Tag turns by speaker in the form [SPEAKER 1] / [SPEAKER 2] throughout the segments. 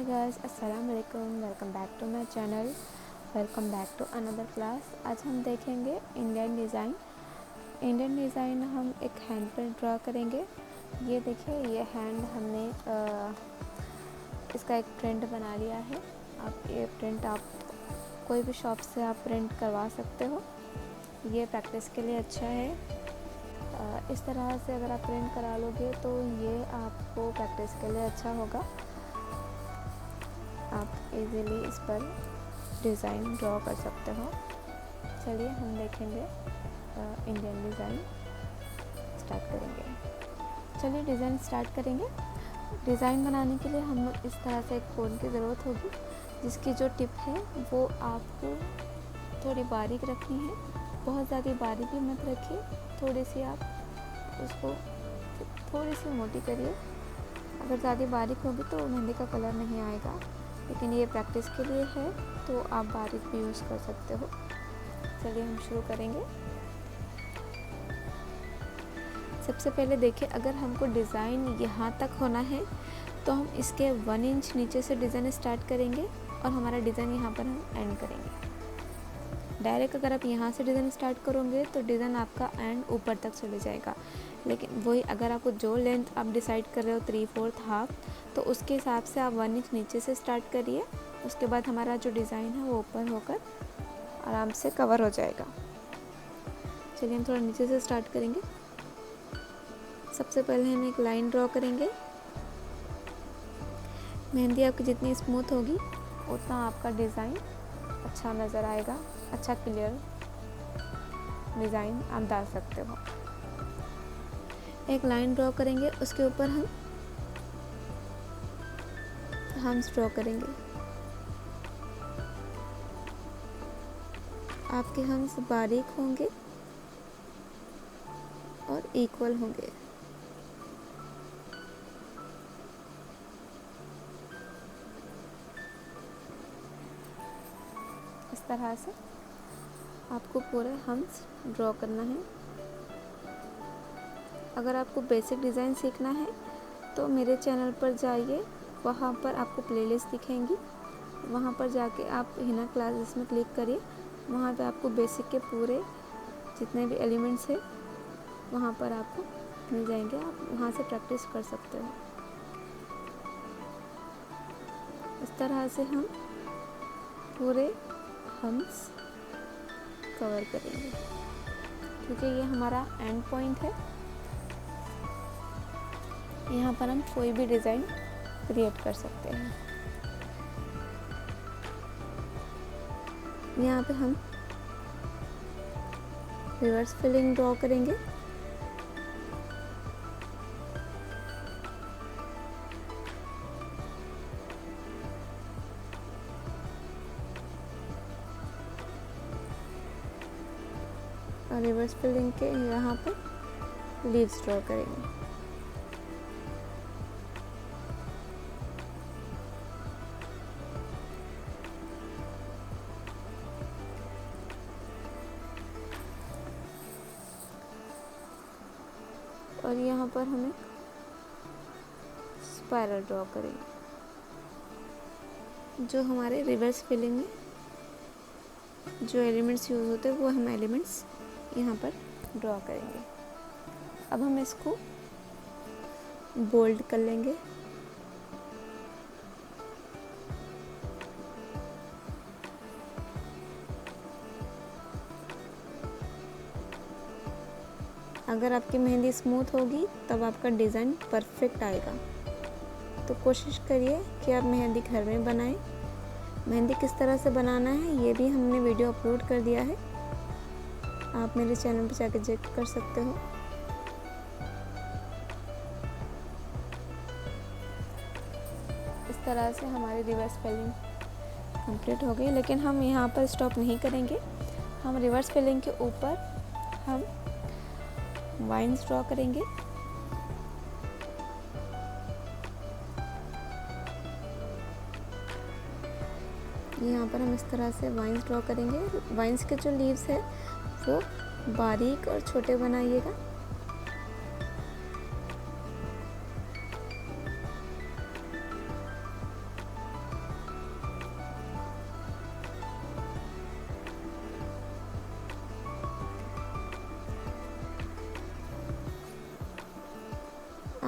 [SPEAKER 1] हाय guys, अस्सलाम वालेकुम। Welcome back to my channel. Welcome back to another class. आज हम देखेंगे इंडियन डिज़ाइन। हम एक हैंड पर ड्रा करेंगे। ये देखिए, ये हैंड हमने इसका एक प्रिंट बना लिया है। आप ये प्रिंट कोई भी शॉप से आप प्रिंट करवा सकते हो। ये प्रैक्टिस के लिए अच्छा है। इस तरह से अगर आप प्रिंट करा लोगे तो ये आपको प्रैक्टिस के लिए अच्छा होगा। आप इजीली इस पर डिज़ाइन ड्रॉ कर सकते हो। चलिए हम देखेंगे इंडियन डिज़ाइन स्टार्ट करेंगे। चलिए डिज़ाइन स्टार्ट करेंगे। डिज़ाइन बनाने के लिए हम इस तरह से एक कोन की ज़रूरत होगी, जिसकी जो टिप है वो आपको थोड़ी बारीक रखनी है। बहुत ज़्यादा बारीक भी मत रखिए, थोड़ी सी आप उसको थोड़ी सी मोटी करिए। अगर ज़्यादा बारीक होगी तो मेहंदी का कलर नहीं आएगा, लेकिन ये प्रैक्टिस के लिए है तो आप बारीक भी यूज़ कर सकते हो। चलिए हम शुरू करेंगे। सबसे पहले देखिए, अगर हमको डिज़ाइन यहाँ तक होना है तो हम इसके 1 इंच नीचे से डिज़ाइन स्टार्ट करेंगे और हमारा डिज़ाइन यहाँ पर हम एंड करेंगे। डायरेक्ट अगर आप यहाँ से डिज़ाइन स्टार्ट करोगे तो डिज़ाइन आपका एंड ऊपर तक चले जाएगा। लेकिन वही अगर आपको जो लेंथ आप डिसाइड कर रहे हो 3/4 हाफ, तो उसके हिसाब से आप 1 इंच नीचे से स्टार्ट करिए। उसके बाद हमारा जो डिज़ाइन है वो ओपन होकर आराम से कवर हो जाएगा। चलिए हम थोड़ा नीचे से स्टार्ट करेंगे। सबसे पहले हम एक लाइन ड्रॉ करेंगे। मेहंदी आपकी जितनी स्मूथ होगी उतना आपका डिज़ाइन अच्छा नज़र आएगा, अच्छा क्लियर डिज़ाइन आप डाल सकते हो। एक लाइन ड्रॉ करेंगे, उसके ऊपर हम हम्स ड्रॉ करेंगे। आपके हम्स बारीक होंगे और इक्वल होंगे। इस तरह से आपको पूरे हम्स ड्रॉ करना है। अगर आपको बेसिक डिज़ाइन सीखना है तो मेरे चैनल पर जाइए, वहाँ पर आपको प्लेलिस्ट दिखेंगी। वहाँ पर जाके आप हिना क्लासेस में क्लिक करिए। वहाँ पे आपको बेसिक के पूरे जितने भी एलिमेंट्स हैं वहाँ पर आपको मिल जाएंगे। आप वहाँ से प्रैक्टिस कर सकते हो। इस तरह से हम पूरे हम्स कवर करेंगे, क्योंकि ये हमारा एंड पॉइंट है। यहाँ पर हम कोई भी डिज़ाइन क्रिएट कर सकते हैं। यहाँ पे हम रिवर्स फिलिंग ड्रॉ करेंगे। और रिवर्स फिलिंग के यहाँ पर लीव्स ड्रॉ करेंगे। और यहाँ पर हम एक स्पाइरल ड्रॉ करेंगे। जो हमारे रिवर्स फिलिंग में जो एलिमेंट्स यूज़ होते हैं वो हम एलिमेंट्स यहाँ पर ड्रॉ करेंगे। अब हम इसको बोल्ड कर लेंगे। अगर आपकी मेहंदी स्मूथ होगी तब आपका डिज़ाइन परफेक्ट आएगा। तो कोशिश करिए कि आप मेहंदी घर में बनाएं। मेहंदी किस तरह से बनाना है ये भी हमने वीडियो अपलोड कर दिया है, आप मेरे चैनल पर जाकर चेक कर सकते हो। इस तरह से हमारी रिवर्स फिलिंग कंप्लीट हो गई, लेकिन हम यहाँ पर स्टॉप नहीं करेंगे। हम रिवर्स फिलिंग के ऊपर हम वाइन्स ड्रॉ करेंगे। यहाँ पर हम इस तरह से वाइन्स ड्रॉ करेंगे। वाइन्स के जो लीव्स है वो बारीक और छोटे बनाइएगा।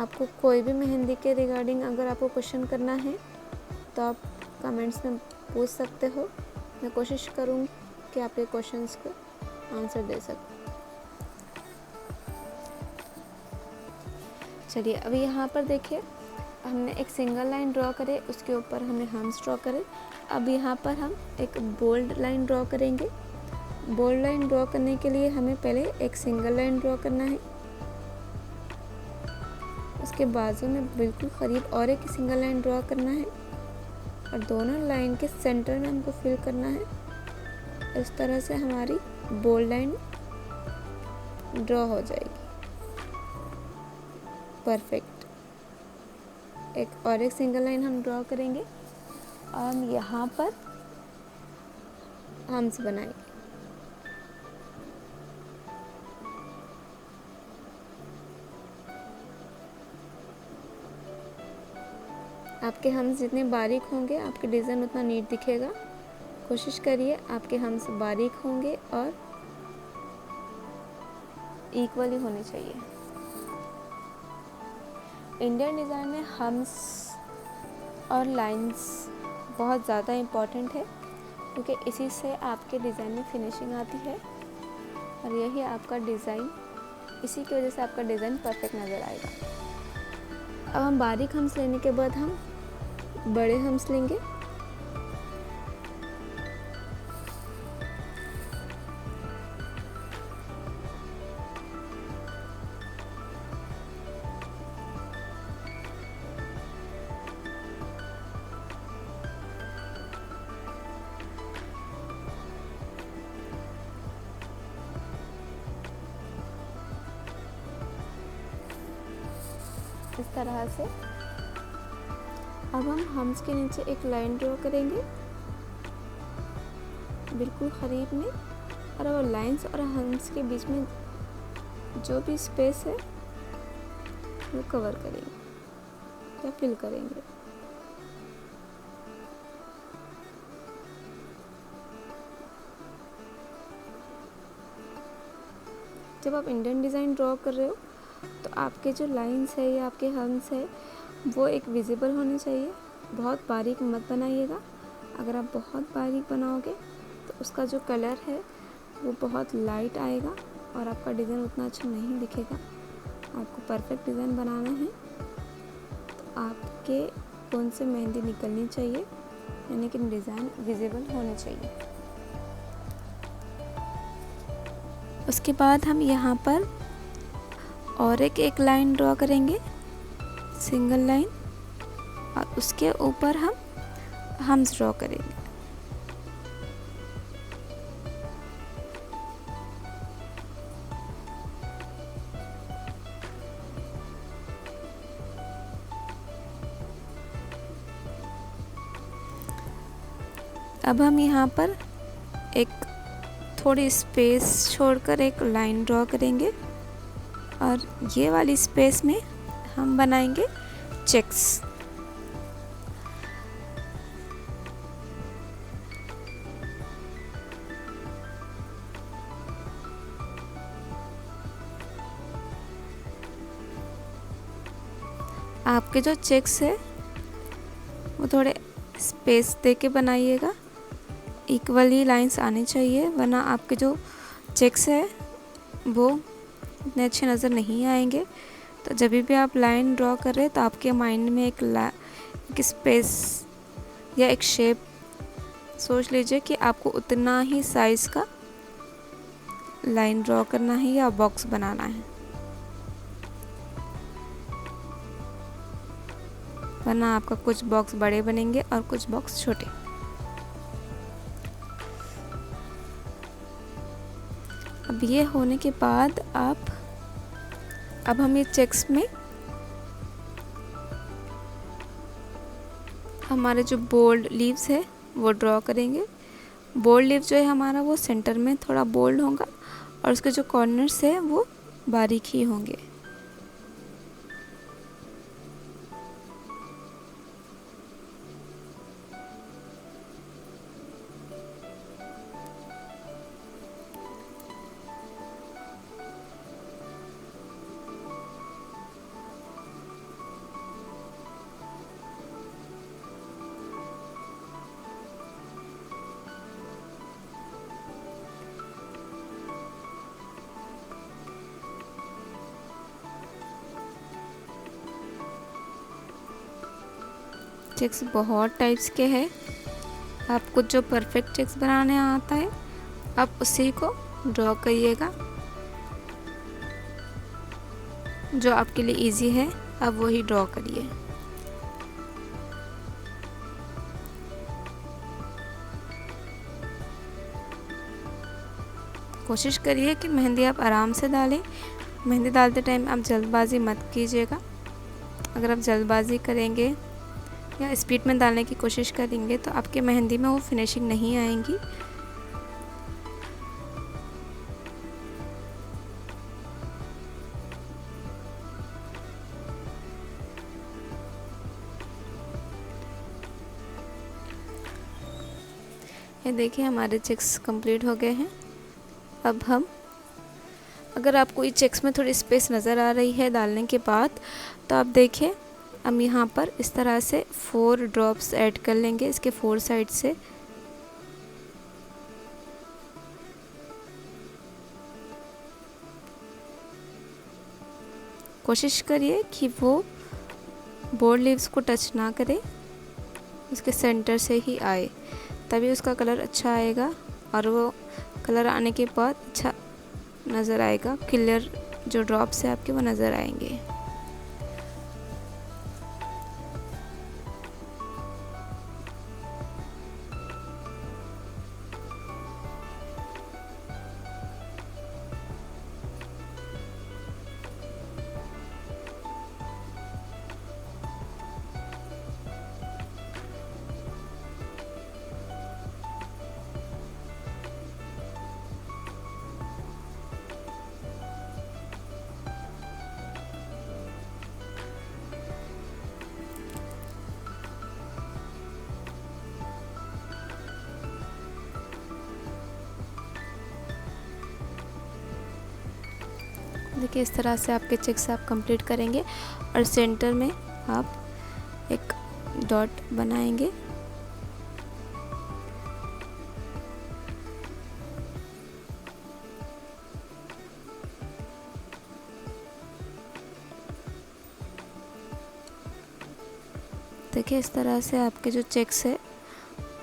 [SPEAKER 1] आपको कोई भी मेहंदी के रिगार्डिंग अगर आपको क्वेश्चन करना है तो आप कमेंट्स में पूछ सकते हो। मैं कोशिश करूँगी कि आपके क्वेश्चंस को आंसर दे सकूँ। चलिए अभी यहाँ पर देखिए, हमने एक सिंगल लाइन ड्रॉ करे, उसके ऊपर हमने हम्स ड्रॉ करे। अब यहाँ पर हम एक बोल्ड लाइन ड्रॉ करेंगे। बोल्ड लाइन ड्रॉ करने के लिए हमें पहले एक सिंगल लाइन ड्रॉ करना है, उसके बाजू में बिल्कुल करीब और एक सिंगल लाइन ड्रॉ करना है और दोनों लाइन के सेंटर में हमको फिल करना है। इस तरह से हमारी बोल्ड लाइन ड्रॉ हो जाएगी। परफेक्ट। एक और एक सिंगल लाइन हम ड्रॉ करेंगे और हम यहाँ पर हम्स बनाएंगे। आपके हम्स जितने बारीक होंगे आपके डिज़ाइन उतना नीट दिखेगा। कोशिश करिए आपके हम्स बारीक होंगे और इक्वली होने चाहिए। इंडियन डिज़ाइन में हम्स और लाइंस बहुत ज़्यादा इम्पॉर्टेंट है, क्योंकि इसी से आपके डिज़ाइन में फिनिशिंग आती है और यही आपका डिज़ाइन, इसी की वजह से आपका डिज़ाइन परफेक्ट नज़र आएगा। अब हम बारीक हम्स लेने के बाद हम बड़े हम्स लेंगे। इस तरह से अब हम हम्स के नीचे एक लाइन ड्रॉ करेंगे बिल्कुल करीब में, और वो लाइंस और हम्स के बीच में जो भी स्पेस है वो कवर करेंगे या फिल करेंगे। जब आप इंडियन डिज़ाइन ड्रॉ कर रहे हो तो आपके जो लाइंस है या आपके हम्स है वो एक विजिबल होने चाहिए। बहुत बारीक मत बनाइएगा। अगर आप बहुत बारीक बनाओगे तो उसका जो कलर है वो बहुत लाइट आएगा और आपका डिज़ाइन उतना अच्छा नहीं दिखेगा। आपको परफेक्ट डिज़ाइन बनाना है तो आपके कौन से मेहंदी निकलनी चाहिए, यानी कि डिज़ाइन विजिबल होने चाहिए। उसके बाद हम यहाँ पर और एक लाइन ड्रॉ करेंगे, सिंगल लाइन, और उसके ऊपर हम हम्स ड्रॉ करेंगे। अब हम यहाँ पर एक थोड़ी स्पेस छोड़कर एक लाइन ड्रॉ करेंगे और ये वाली स्पेस में हम बनाएंगे चेक्स। आपके जो चेक्स है वो थोड़े स्पेस दे के बनाइएगा, इक्वली लाइंस आनी चाहिए, वरना आपके जो चेक्स है वो इतने अच्छे नज़र नहीं आएंगे। तो जब भी आप लाइन ड्रॉ कर रहे हैं तो आपके माइंड में एक स्पेस या एक शेप सोच लीजिए कि आपको उतना ही साइज़ का लाइन ड्रॉ करना है या बॉक्स बनाना है, वरना आपका कुछ बॉक्स बड़े बनेंगे और कुछ बॉक्स छोटे। अब ये होने के बाद अब हम ये चेक्स में हमारे जो बोल्ड लीव्स है वो ड्रॉ करेंगे। बोल्ड लीव जो है हमारा वो सेंटर में थोड़ा बोल्ड होगा और उसके जो कॉर्नर्स है वो बारीक ही होंगे। चेक्स बहुत टाइप्स के हैं। आपको जो परफेक्ट चेक्स बनाने आता है आप उसी को ड्रॉ करिएगा। जो आपके लिए इजी है आप वही ड्रॉ करिए। कोशिश करिए कि मेहंदी आप आराम से डालें। मेहंदी डालते टाइम आप जल्दबाजी मत कीजिएगा। अगर आप जल्दबाजी करेंगे या स्पीड में डालने की कोशिश करेंगे तो आपके मेहंदी में वो फिनिशिंग नहीं आएगी। ये देखिए हमारे चेक्स कंप्लीट हो गए हैं। अब हम, अगर आपको ये चेक्स में थोड़ी स्पेस नज़र आ रही है डालने के बाद, तो आप देखिए हम यहाँ पर इस तरह से 4 ड्रॉप्स ऐड कर लेंगे इसके 4 साइड से। कोशिश करिए कि वो बोर्ड लीव्स को टच ना करे, उसके सेंटर से ही आए, तभी उसका कलर अच्छा आएगा और वो कलर आने के बाद अच्छा नज़र आएगा। क्लियर जो ड्रॉप्स है आपके वो नज़र आएंगे। देखिए इस तरह से आपके चेक्स आप कंप्लीट करेंगे और सेंटर में आप एक डॉट बनाएंगे। देखिए इस तरह से आपके जो चेक्स है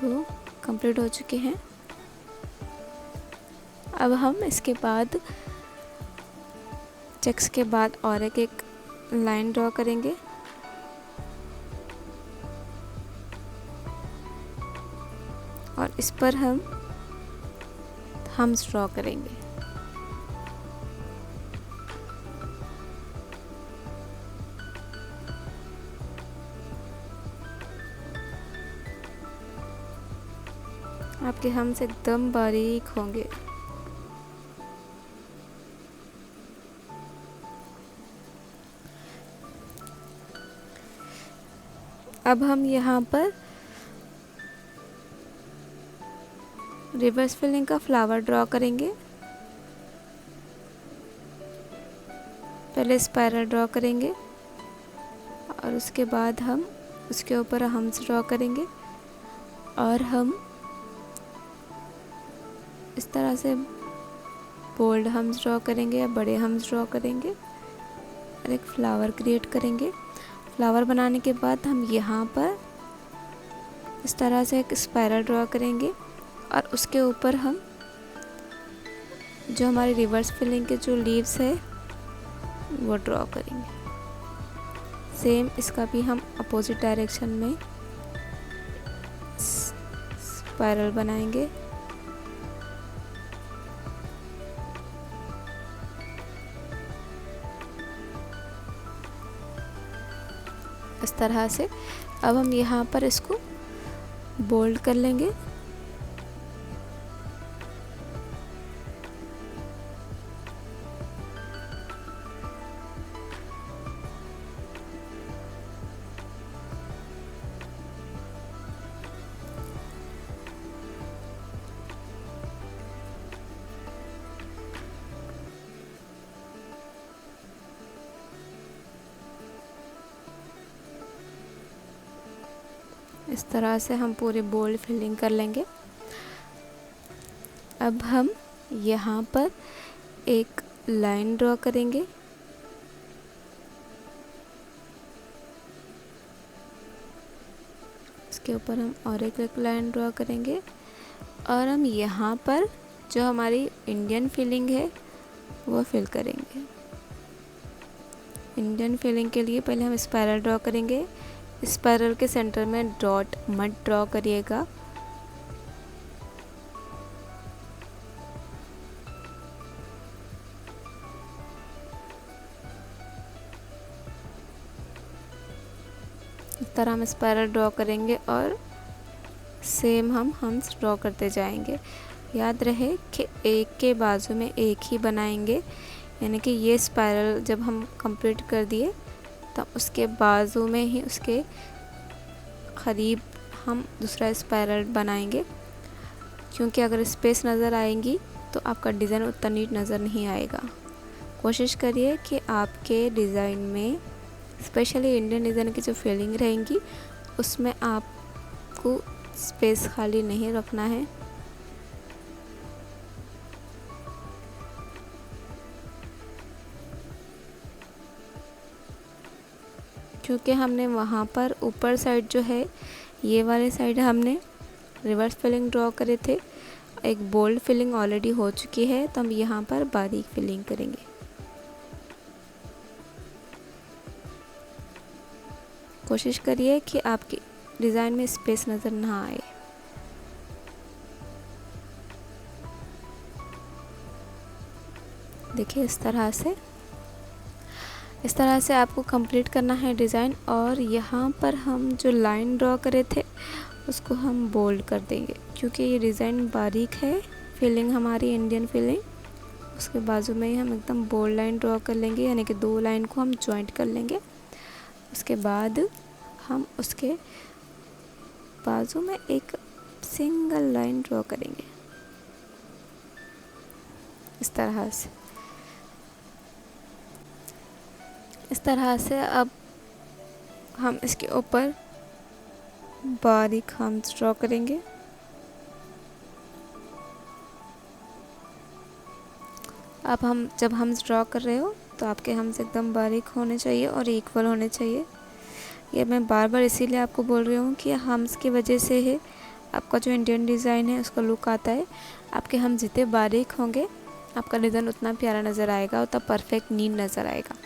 [SPEAKER 1] वो कंप्लीट हो चुके हैं। अब हम इसके बाद चेक्स के बाद और एक लाइन ड्रॉ करेंगे। और इस पर हम थम्स ड्रॉ करेंगे। आपके हम्स एकदम बारीक होंगे। अब हम यहाँ पर रिवर्स फिलिंग का फ्लावर ड्रॉ करेंगे। पहले स्पाइरल ड्रॉ करेंगे और उसके बाद हम उसके ऊपर हम्स ड्रॉ करेंगे और हम इस तरह से बोल्ड हम्स ड्रॉ करेंगे या बड़े हम्स ड्रॉ करेंगे और एक फ्लावर क्रिएट करेंगे। फ्लावर बनाने के बाद हम यहाँ पर इस तरह से एक स्पाइरल ड्रॉ करेंगे और उसके ऊपर हम जो हमारी रिवर्स फिलिंग के जो लीव्स है वो ड्रॉ करेंगे। सेम इसका भी हम अपोजिट डायरेक्शन में स्पाइरल बनाएंगे। इस तरह से अब हम यहाँ पर इसको बोल्ड कर लेंगे। इस तरह से हम पूरी बोल्ड फिलिंग कर लेंगे। अब हम यहाँ पर एक लाइन ड्रॉ करेंगे। उसके ऊपर हम और एक लाइन ड्रॉ करेंगे और हम यहाँ पर जो हमारी इंडियन फीलिंग है वो फिल करेंगे। इंडियन फीलिंग के लिए पहले हम स्पाइरल ड्रॉ करेंगे। स्पाइरल के सेंटर में डॉट मत ड्रॉ करिएगा। इस तरह हम स्पाइरल ड्रॉ करेंगे और सेम हम हम्स ड्रॉ करते जाएंगे। याद रहे कि एक के बाजू में एक ही बनाएंगे, यानी कि ये स्पाइरल जब हम कंप्लीट कर दिए तो उसके बाजू में ही उसके करीब हम दूसरा स्पाइरल बनाएंगे, क्योंकि अगर स्पेस नज़र आएंगी तो आपका डिज़ाइन उतना नीट नज़र नहीं आएगा। कोशिश करिए कि आपके डिज़ाइन में स्पेशली इंडियन डिज़ाइन की जो फीलिंग रहेंगी उसमें आपको स्पेस खाली नहीं रखना है। क्योंकि हमने वहाँ पर ऊपर साइड जो है ये वाले साइड हमने रिवर्स फिलिंग ड्रॉ करे थे, एक बोल्ड फिलिंग ऑलरेडी हो चुकी है, तो हम यहाँ पर बारीक फिलिंग करेंगे। कोशिश करिए कि आपके डिज़ाइन में स्पेस नज़र ना आए। देखिए इस तरह से आपको कंप्लीट करना है डिज़ाइन। और यहाँ पर हम जो लाइन ड्रॉ करे थे उसको हम बोल्ड कर देंगे, क्योंकि ये डिज़ाइन बारीक है, फीलिंग हमारी इंडियन फीलिंग। उसके बाजू में ही हम एकदम बोल्ड लाइन ड्रॉ कर लेंगे, यानी कि 2 लाइन को हम जॉइंट कर लेंगे। उसके बाद हम उसके बाजू में एक सिंगल लाइन ड्रॉ करेंगे इस तरह से। अब हम इसके ऊपर बारीक हम्स ड्रॉ करेंगे। अब जब हम्स ड्रॉ कर रहे हो तो आपके हम्स एकदम बारीक होने चाहिए और इक्वल होने चाहिए। ये मैं बार बार इसीलिए आपको बोल रही हूँ कि हम्स की वजह से है आपका जो इंडियन डिज़ाइन है उसका लुक आता है। आपके हम जितने बारीक होंगे आपका डिज़ाइन उतना प्यारा नज़र आएगा, उतना परफेक्ट नीट नज़र आएगा।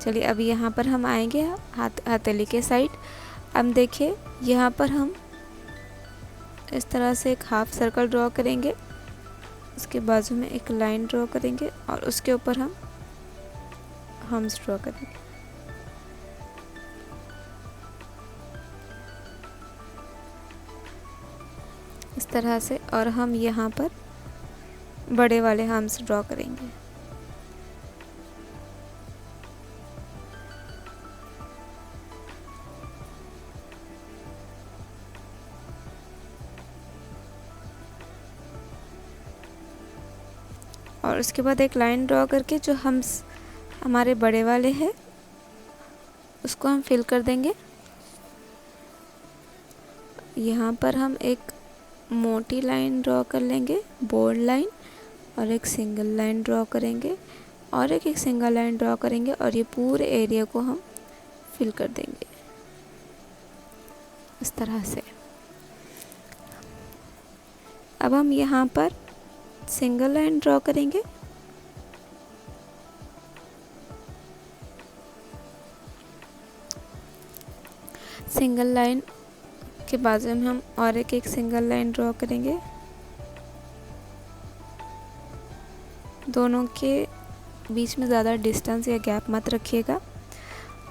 [SPEAKER 1] चलिए अब यहाँ पर हम आएंगे हथेली के साइड। अब देखिए यहाँ पर हम इस तरह से एक हाफ सर्कल ड्रॉ करेंगे, उसके बाजू में एक लाइन ड्रॉ करेंगे और उसके ऊपर हम हम्स ड्रॉ करेंगे। इस तरह से, और हम यहाँ पर बड़े वाले हम्स ड्रॉ करेंगे। और उसके बाद एक लाइन ड्रॉ करके जो हम्स हमारे बड़े वाले हैं उसको हम फिल कर देंगे। यहाँ पर हम एक मोटी लाइन ड्रॉ कर लेंगे, बोल्ड लाइन, और एक सिंगल लाइन ड्रॉ करेंगे और एक सिंगल लाइन ड्रॉ करेंगे और ये पूरे एरिया को हम फिल कर देंगे इस तरह से। अब हम यहाँ पर सिंगल लाइन ड्रॉ करेंगे, सिंगल लाइन के बाजू में हम और एक सिंगल लाइन ड्रॉ करेंगे। दोनों के बीच में ज़्यादा डिस्टेंस या गैप मत रखिएगा।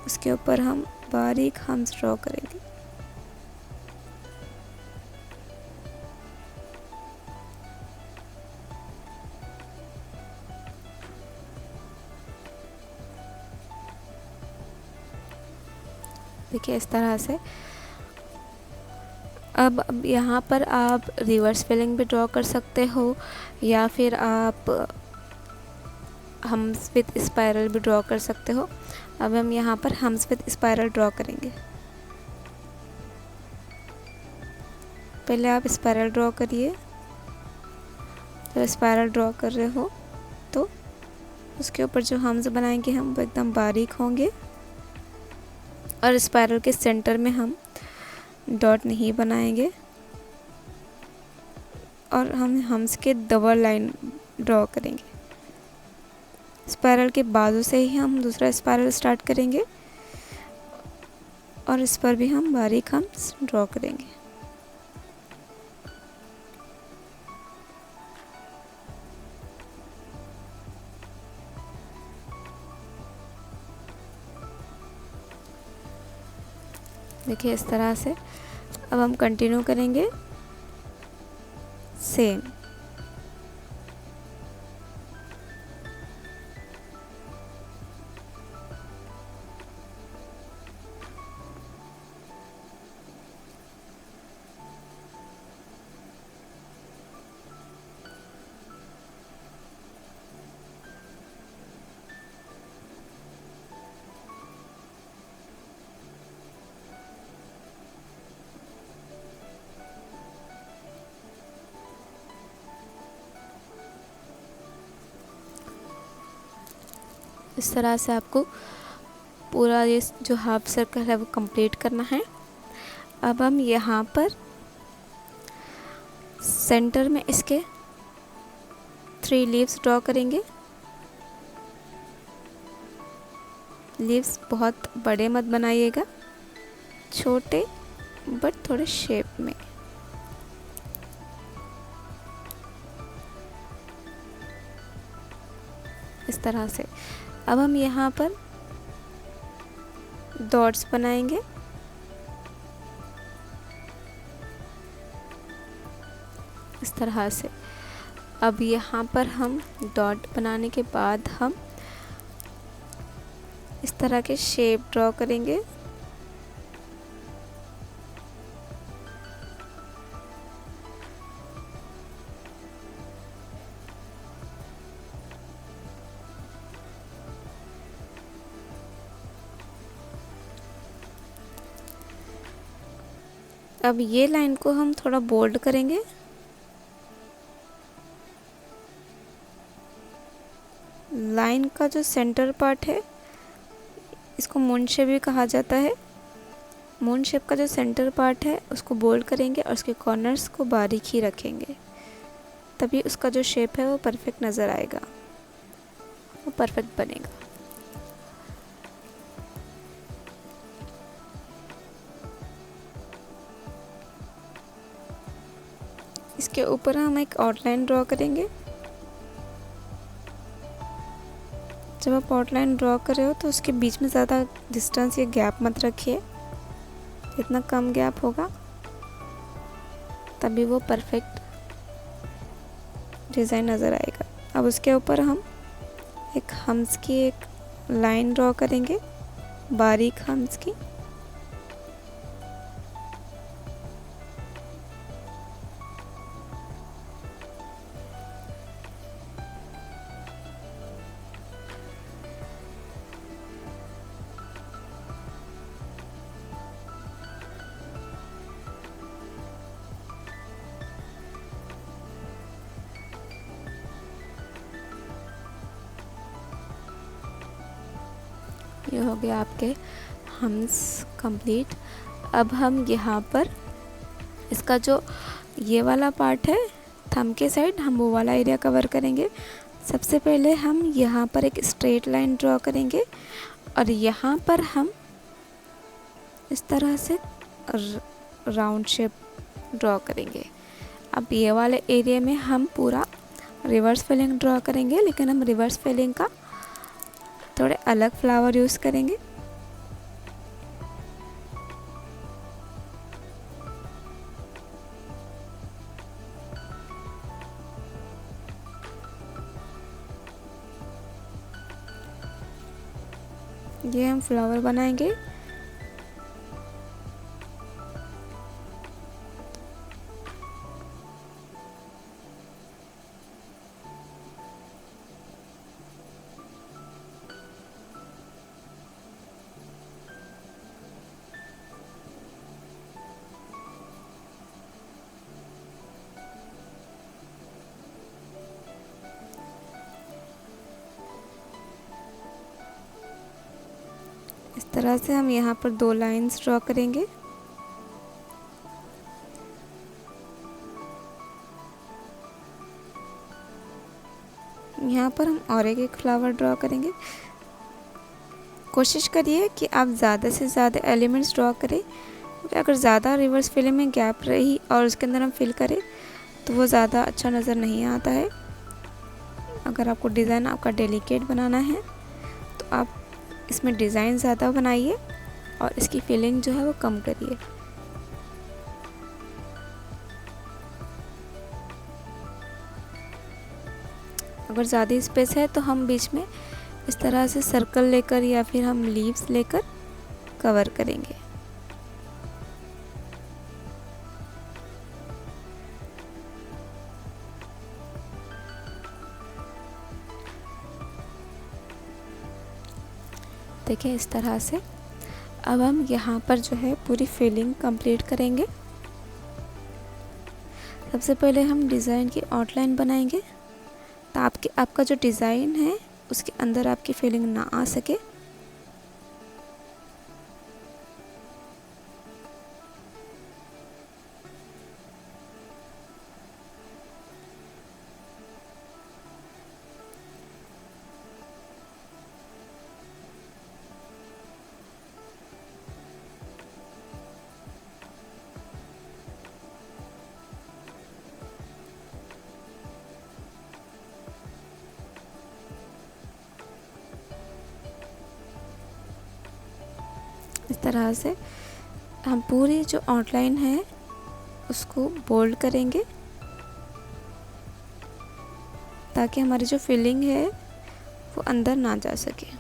[SPEAKER 1] उसके ऊपर हम बारीक हम्स ड्रॉ करेंगे। देखिए इस तरह से। अब यहाँ पर आप रिवर्स फिलिंग भी ड्रॉ कर सकते हो या फिर आप हम्स विद स्पाइरल भी ड्रॉ कर सकते हो। अब हम यहाँ पर हम्स विद स्पाइरल ड्रॉ करेंगे। पहले आप स्पाइरल ड्रॉ करिए। जब स्पाइरल ड्रॉ कर रहे हो तो उसके ऊपर जो हम्स बनाएंगे हम वो एकदम बारीक होंगे और स्पाइरल के सेंटर में हम डॉट नहीं बनाएंगे और हम हम्स के डबल लाइन ड्रॉ करेंगे। स्पाइरल के बाजू से ही हम दूसरा स्पाइरल स्टार्ट करेंगे और इस पर भी हम बारीक हम्स ड्रॉ करेंगे। देखिए इस तरह से। अब हम कंटिन्यू करेंगे सेम। इस तरह से आपको पूरा ये जो हाफ सर्कल है वो कंप्लीट करना है। अब हम यहाँ पर सेंटर में इसके 3 लीव्स ड्रॉ करेंगे। लीव्स बहुत बड़े मत बनाइएगा, छोटे बट थोड़े शेप में। इस तरह से। अब हम यहाँ पर डॉट्स बनाएंगे। इस तरह से। अब यहाँ पर हम डॉट बनाने के बाद हम इस तरह के शेप ड्रॉ करेंगे। अब ये लाइन को हम थोड़ा बोल्ड करेंगे। लाइन का जो सेंटर पार्ट है इसको मून शेप भी कहा जाता है। मून शेप का जो सेंटर पार्ट है उसको बोल्ड करेंगे और उसके कॉर्नर्स को बारीक ही रखेंगे, तभी उसका जो शेप है वो परफेक्ट नज़र आएगा, वो परफेक्ट बनेगा। इसके ऊपर हम एक आउटलाइन ड्रॉ करेंगे। जब आप आउटलाइन ड्रॉ कर रहे हो तो उसके बीच में ज़्यादा डिस्टेंस या गैप मत रखिए। जितना कम गैप होगा तभी वो परफेक्ट डिज़ाइन नज़र आएगा। अब उसके ऊपर हम एक हम्स की एक लाइन ड्रॉ करेंगे, बारीक हम्स की। ये हो गया आपके हम्स कंप्लीट। अब हम यहाँ पर इसका जो ये वाला पार्ट है थंब के साइड, हम वो वाला एरिया कवर करेंगे। सबसे पहले हम यहाँ पर एक स्ट्रेट लाइन ड्रॉ करेंगे और यहाँ पर हम इस तरह से राउंड शेप ड्रॉ करेंगे। अब ये वाले एरिया में हम पूरा रिवर्स फिलिंग ड्रॉ करेंगे, लेकिन हम रिवर्स फिलिंग का थोड़े अलग फ्लावर यूज़ करेंगे। ये हम फ्लावर बनाएंगे। इस तरह से हम यहाँ पर 2 लाइंस ड्रॉ करेंगे। यहाँ पर हम और एक फ्लावर ड्रॉ करेंगे। कोशिश करिए कि आप ज़्यादा से ज़्यादा एलिमेंट्स ड्रॉ करें, क्योंकि अगर ज़्यादा रिवर्स फिलिंग में गैप रही और उसके अंदर हम फिल करें तो वो ज़्यादा अच्छा नज़र नहीं आता है। अगर आपको डिज़ाइन आपका डेलिकेट बनाना है तो आप इसमें डिज़ाइन ज़्यादा बनाइए और इसकी फिलिंग जो है वो कम करिए। अगर ज़्यादा स्पेस है तो हम बीच में इस तरह से सर्कल लेकर या फिर हम लीव्स लेकर कवर करेंगे। देखिए इस तरह से। अब हम यहाँ पर जो है पूरी फिलिंग कंप्लीट करेंगे। सबसे पहले हम डिज़ाइन की आउटलाइन बनाएंगे, ताकि आपका जो डिज़ाइन है उसके अंदर आपकी फिलिंग ना आ सके। इस तरह से हम पूरी जो आउटलाइन है उसको बोल्ड करेंगे, ताकि हमारी जो फिलिंग है वो अंदर ना जा सके।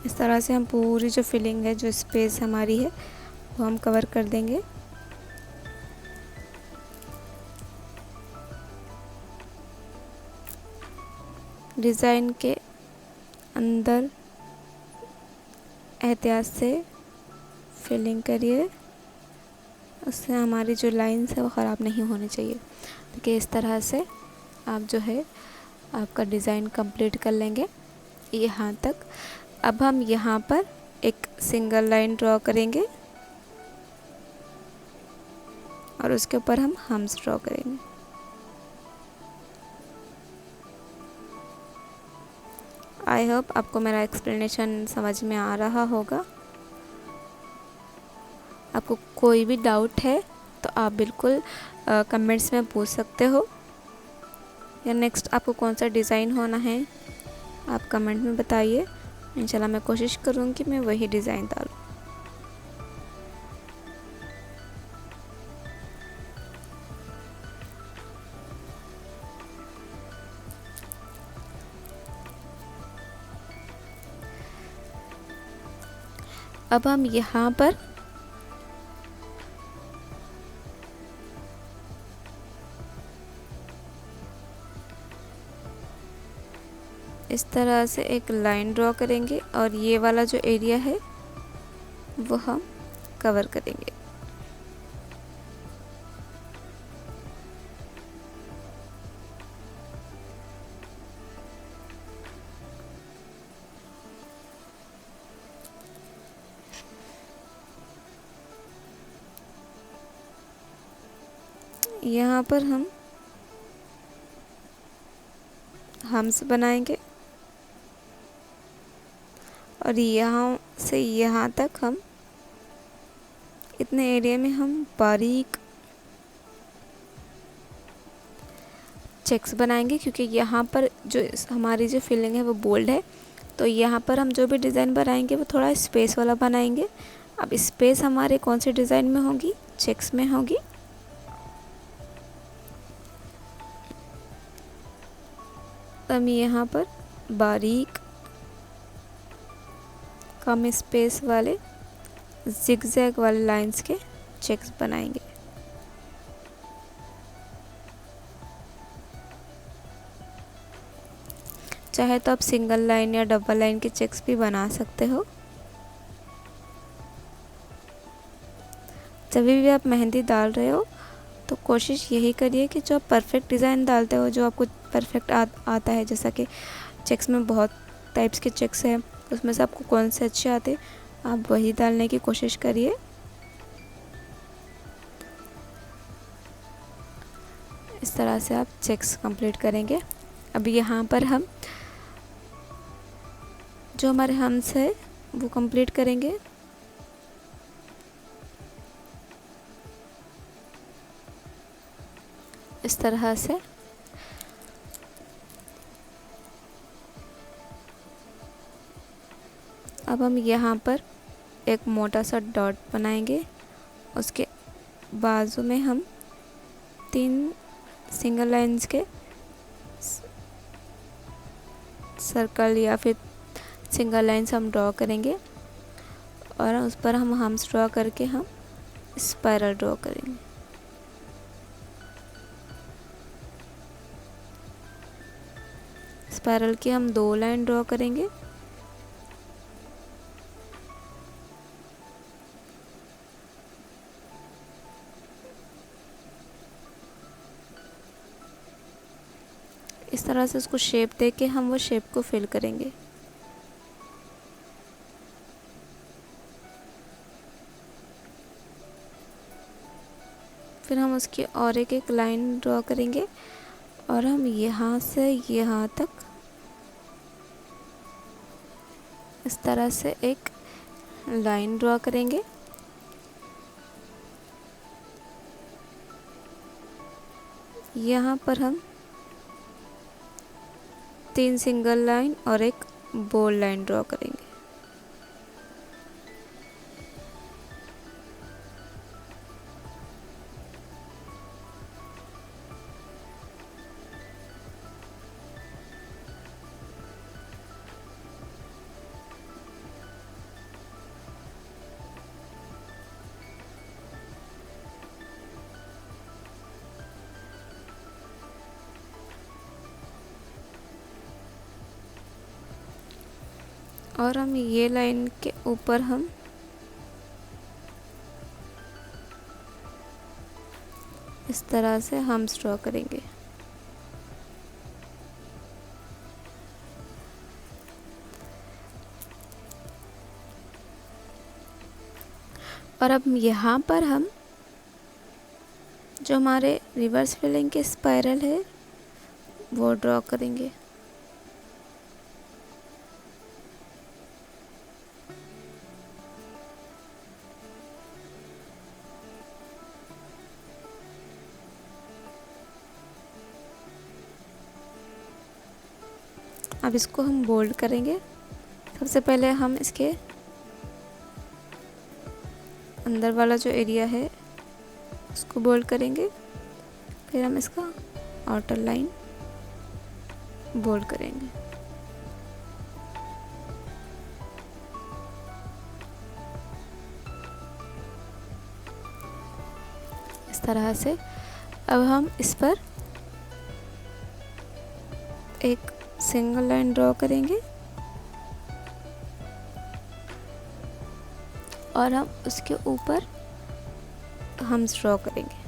[SPEAKER 1] इस तरह से हम पूरी जो फिलिंग है, जो स्पेस हमारी है, वो हम कवर कर देंगे। डिज़ाइन के अंदर एहतियात से फिलिंग करिए, उससे हमारी जो लाइंस है वो ख़राब नहीं होनी चाहिए। देखिए इस तरह से आप जो है आपका डिज़ाइन कंप्लीट कर लेंगे यहाँ तक। अब हम यहाँ पर एक सिंगल लाइन ड्रॉ करेंगे और उसके ऊपर हम हम्स ड्रॉ करेंगे। आई होप आपको मेरा एक्सप्लेनेशन समझ में आ रहा होगा। आपको कोई भी डाउट है तो आप बिल्कुल कमेंट्स में पूछ सकते हो, या नेक्स्ट आपको कौन सा डिज़ाइन होना है आप कमेंट में बताइए। इंशाल्लाह मैं कोशिश करूँगी मैं वही डिज़ाइन डालूँ। अब हम यहाँ पर इस तरह से एक लाइन ड्रॉ करेंगे और ये वाला जो एरिया है वो हम कवर करेंगे। यहाँ पर हम हम्स बनाएंगे और यहाँ से यहाँ तक हम इतने एरिया में हम बारीक चेक्स बनाएंगे, क्योंकि यहाँ पर जो हमारी जो फिलिंग है वो बोल्ड है, तो यहाँ पर हम जो भी डिज़ाइन बनाएंगे वो थोड़ा स्पेस वाला बनाएंगे। अब स्पेस हमारे कौन से डिज़ाइन में होगी? चेक्स में होगी। हम यहाँ पर बारीक कम स्पेस वाले जिगजैग वाले लाइंस के चेक्स बनाएंगे। चाहे तो आप सिंगल लाइन या डबल लाइन के चेक्स भी बना सकते हो। जब भी आप मेहंदी डाल रहे हो तो कोशिश यही करिए कि जो आप परफेक्ट डिज़ाइन डालते हो, जो आपको परफेक्ट आता है, जैसा कि चेक्स में बहुत टाइप्स के चेक्स हैं, उसमें से आपको कौन से अच्छे आते आप वही डालने की कोशिश करिए। इस तरह से आप चेक्स कंप्लीट करेंगे। अब यहाँ पर हम जो हमारे हम्स है वो कंप्लीट करेंगे। इस तरह से अब हम यहाँ पर एक मोटा सा डॉट बनाएंगे। उसके बाजू में हम 3 सिंगल लाइंस के सर्कल या फिर सिंगल लाइंस हम ड्रॉ करेंगे और उस पर हम हम्स ड्रॉ करके हम स्पाइरल ड्रॉ करेंगे। स्पाइरल की हम 2 लाइन ड्रॉ करेंगे। इस तरह से उसको शेप दे के हम वो शेप को फिल करेंगे। फिर हम उसकी और एक लाइन ड्रॉ करेंगे और हम यहाँ से यहाँ तक इस तरह से एक लाइन ड्रॉ करेंगे। यहाँ पर हम 3 सिंगल लाइन और एक बोल्ड लाइन ड्रॉ करेंगे। और हम ये लाइन के ऊपर हम इस तरह से हम्स ड्रॉ करेंगे। और अब यहाँ पर हम जो हमारे रिवर्स फिलिंग के स्पाइरल है वो ड्रॉ करेंगे। अब इसको हम बोल्ड करेंगे। सबसे पहले हम इसके अंदर वाला जो एरिया है उसको बोल्ड करेंगे, फिर हम इसका आउटर लाइन बोल्ड करेंगे। इस तरह से अब हम इस पर एक सिंगल लाइन ड्रॉ करेंगे और हम उसके ऊपर हम्स ड्रॉ करेंगे।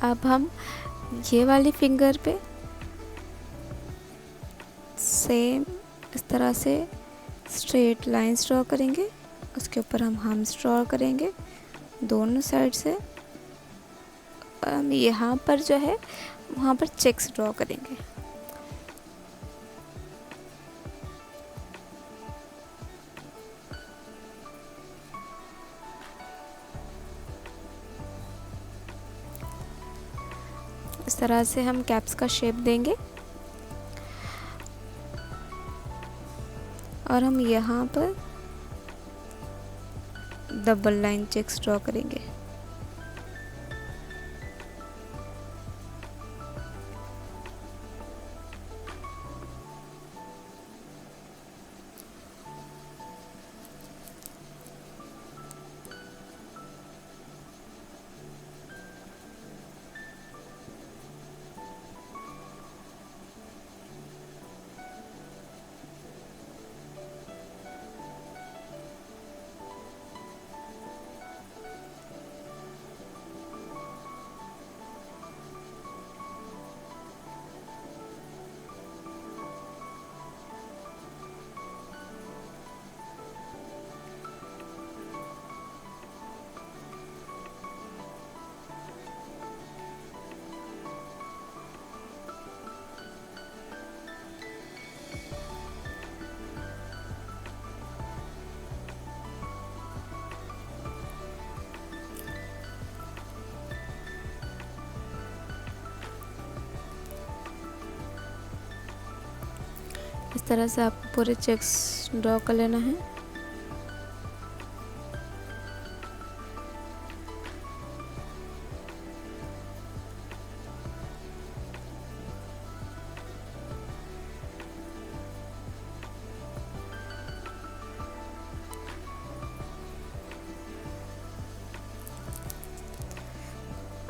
[SPEAKER 1] अब हम ये वाली फिंगर पे सेम इस तरह से स्ट्रेट लाइंस ड्रॉ करेंगे, उसके ऊपर हम हम्स ड्रॉ करेंगे दोनों साइड से। हम यहाँ पर जो है वहाँ पर चेक्स ड्रॉ करेंगे। इस तरह से हम कैप्स का शेप देंगे और हम यहाँ पर डबल लाइन चेक्स ड्रॉ करेंगे। इस तरह से आपको पूरे चेक्स ड्रॉ कर लेना है।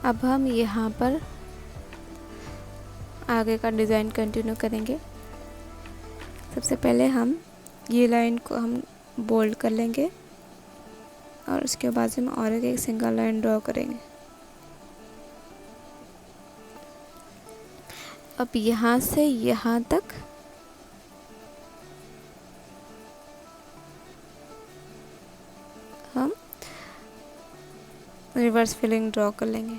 [SPEAKER 1] अब हम यहाँ पर आगे का डिज़ाइन कंटिन्यू करेंगे। सबसे पहले हम ये लाइन को हम बोल्ड कर लेंगे और उसके बाजू में और एक सिंगल लाइन ड्रॉ करेंगे। अब यहाँ से यहाँ तक हम रिवर्स फिलिंग ड्रॉ कर लेंगे।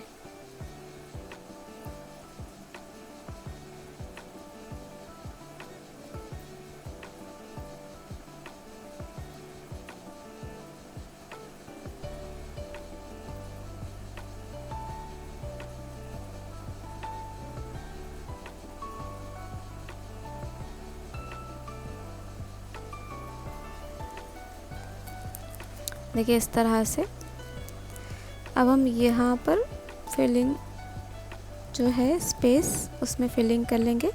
[SPEAKER 1] देखिए इस तरह से। अब हम यहाँ पर फिलिंग जो है स्पेस उसमें फिलिंग कर लेंगे।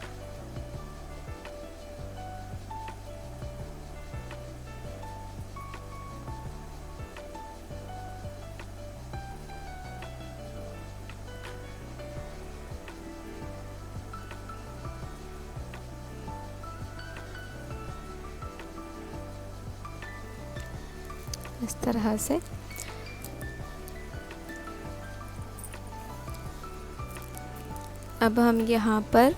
[SPEAKER 1] इस तरह से अब हम यहाँ पर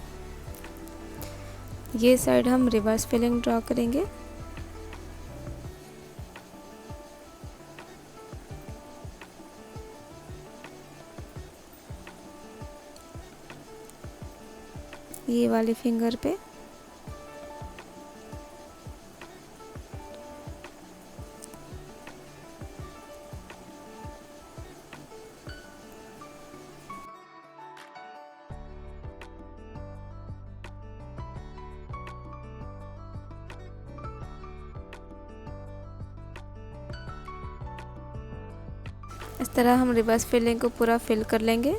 [SPEAKER 1] ये साइड हम रिवर्स फिलिंग ड्रॉ करेंगे। ये वाली फिंगर पे इस तरह हम रिवर्स फिलिंग को पूरा फिल कर लेंगे।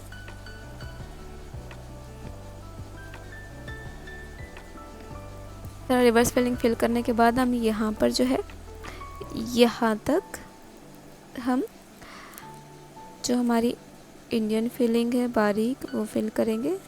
[SPEAKER 1] रिवर्स फिलिंग फिल करने के बाद हम यहाँ पर जो है यहाँ तक हम जो हमारी इंडियन फिलिंग है बारीक वो फिल करेंगे।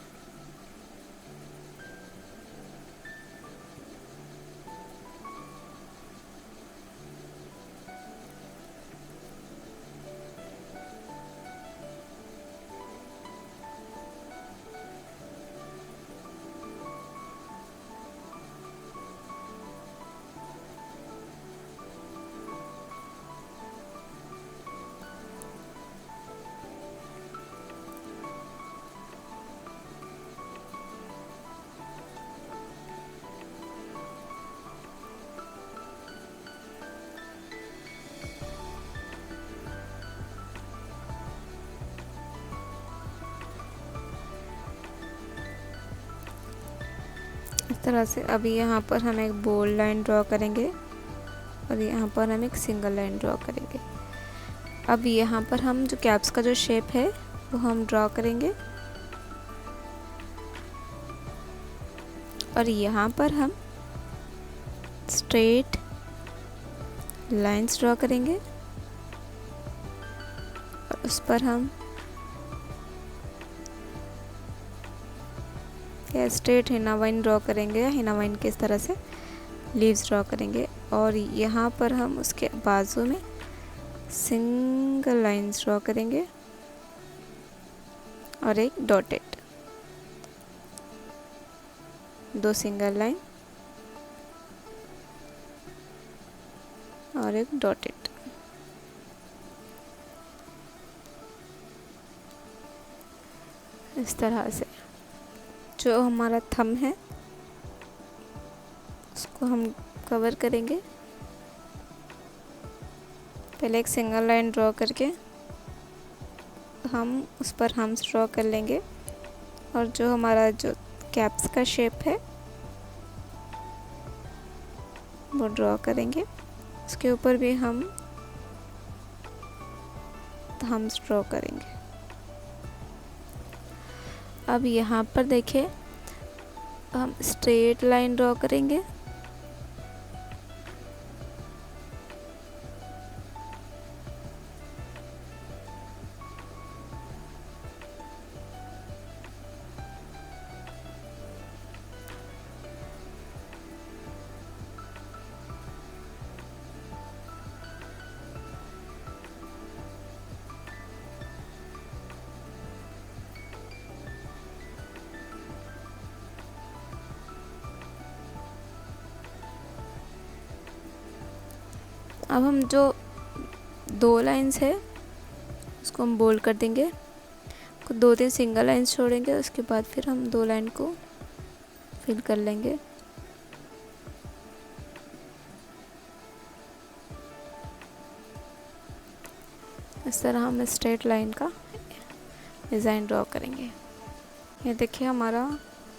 [SPEAKER 1] तरह से अभी यहाँ पर हम एक बोल्ड लाइन ड्रॉ करेंगे और यहाँ पर हम एक सिंगल लाइन ड्रॉ करेंगे। अब यहाँ पर हम जो कैप्स का जो शेप है वो हम ड्रॉ करेंगे और यहाँ पर हम स्ट्रेट लाइंस ड्रॉ करेंगे और उस पर हम स्ट्रेट हिनावाइन ड्रॉ करेंगे या हिनावाइन के इस तरह से लीव्स ड्रॉ करेंगे और यहाँ पर हम उसके बाजू में सिंगल लाइंस ड्रॉ करेंगे और एक डॉटेड, 2 सिंगल लाइन और एक डॉटेड। इस तरह से जो हमारा थंब है उसको हम कवर करेंगे। पहले एक सिंगल लाइन ड्रॉ करके हम उस पर हम्स ड्रॉ कर लेंगे और जो हमारा जो कैप्स का शेप है वो ड्रॉ करेंगे। उसके ऊपर भी हम हम्स ड्रॉ करेंगे। अब यहाँ पर देखिए हम स्ट्रेट लाइन ड्रॉ करेंगे अब हम जो 2 लाइंस है उसको हम बोल्ड कर देंगे, 2-3 सिंगल लाइंस छोड़ेंगे, उसके बाद फिर हम 2 लाइन को फिल कर लेंगे। इस तरह हम स्ट्रेट लाइन का डिज़ाइन ड्रॉ करेंगे। ये देखिए हमारा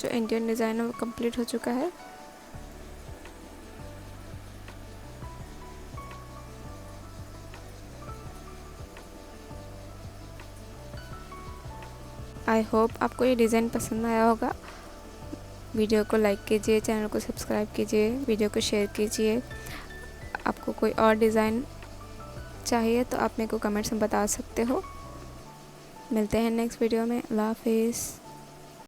[SPEAKER 1] जो इंडियन डिज़ाइन है वो कंप्लीट हो चुका है। आई होप आपको ये डिज़ाइन पसंद आया होगा। वीडियो को लाइक कीजिए, चैनल को सब्सक्राइब कीजिए, वीडियो को शेयर कीजिए। आपको कोई और डिज़ाइन चाहिए तो आप मेरे को कमेंट्स में बता सकते हो। मिलते हैं नेक्स्ट वीडियो में। अल्लाह हाफिज़।